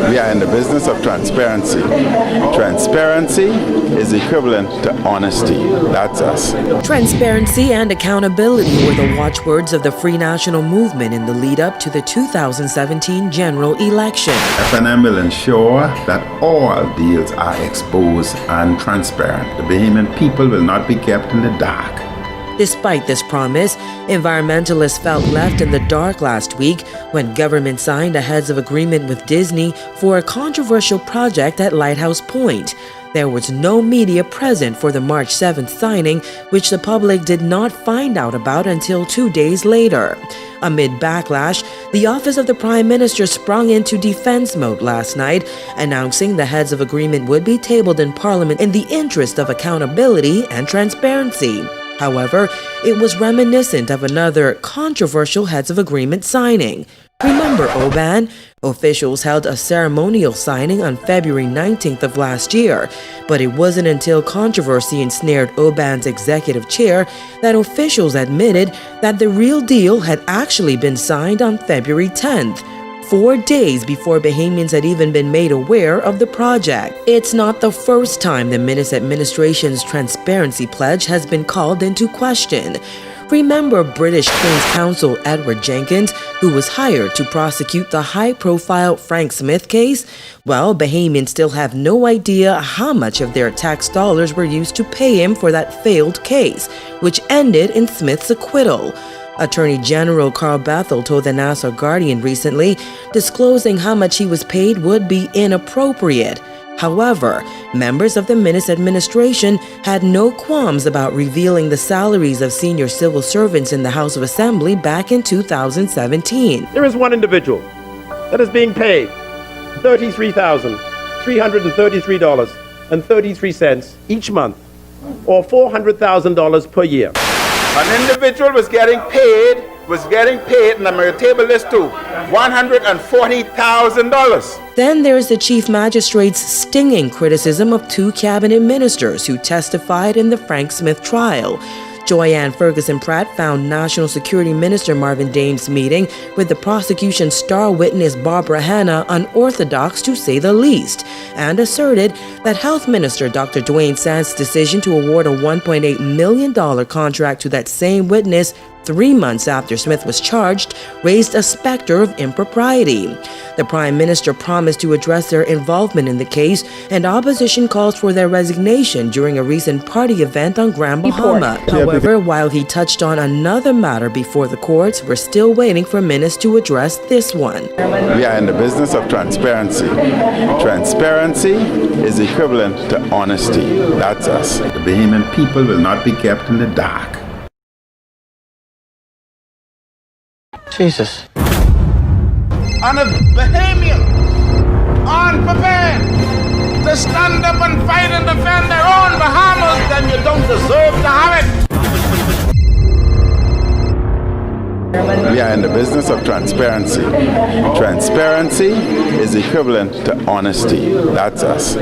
We are in the business of transparency. Transparency is equivalent to honesty. That's us. Transparency and accountability were the watchwords of the Free National Movement in the lead-up to the 2017 general election. FNM will ensure that all deals are exposed and transparent. The Bahamian people will not be kept in the dark. Despite this promise, environmentalists felt left in the dark last week when government signed a heads of agreement with Disney for a controversial project at Lighthouse Point. There was no media present for the March 7th signing, which the public did not find out about until 2 days later. Amid backlash, the office of the Prime Minister sprung into defense mode last night, announcing the heads of agreement would be tabled in Parliament in the interest of accountability and transparency. However, it was reminiscent of another controversial heads of agreement signing. Remember Oban? Officials held a ceremonial signing on February 19th of last year, but it wasn't until controversy ensnared Oban's executive chair that officials admitted that the real deal had actually been signed on February 10th. 4 days before Bahamians had even been made aware of the project. It's not the first time the Minnis administration's transparency pledge has been called into question. Remember British Queen's Counsel Edward Jenkins, who was hired to prosecute the high-profile Frank Smith case? Well, Bahamians still have no idea how much of their tax dollars were used to pay him for that failed case, which ended in Smith's acquittal. Attorney General Carl Bethel told the Nassau Guardian recently, disclosing how much he was paid would be inappropriate. However, members of the Minnis administration had no qualms about revealing the salaries of senior civil servants in the House of Assembly back in 2017. There is one individual that is being paid $33,333.33 each month, or $400,000 per year. An individual was getting paid, and I'm going to table this too, $140,000. Then there's the Chief Magistrate's stinging criticism of 2 cabinet ministers who testified in the Frank Smith trial. Joyanne Ferguson-Pratt found National Security Minister Marvin Dames meeting with the prosecution's star witness Barbara Hanna unorthodox to say the least, and asserted that Health Minister Dr. Dwayne Sand's decision to award a $1.8 million contract to that same witness 3 months after Smith was charged raised a specter of impropriety. The Prime Minister promised to address their involvement in the case, and opposition calls for their resignation during a recent party event on Grand Bahama. However, while he touched on another matter before the courts, we're still waiting for Minnis to address this one. We are in the business of transparency. Transparency is equivalent to honesty. That's us. The Bahamian people will not be kept in the dark. Jesus. And if Bahamians aren't prepared to stand up and fight and defend their own Bahamas, then you don't deserve to have it. We are in the business of transparency. Transparency is equivalent to honesty. That's us.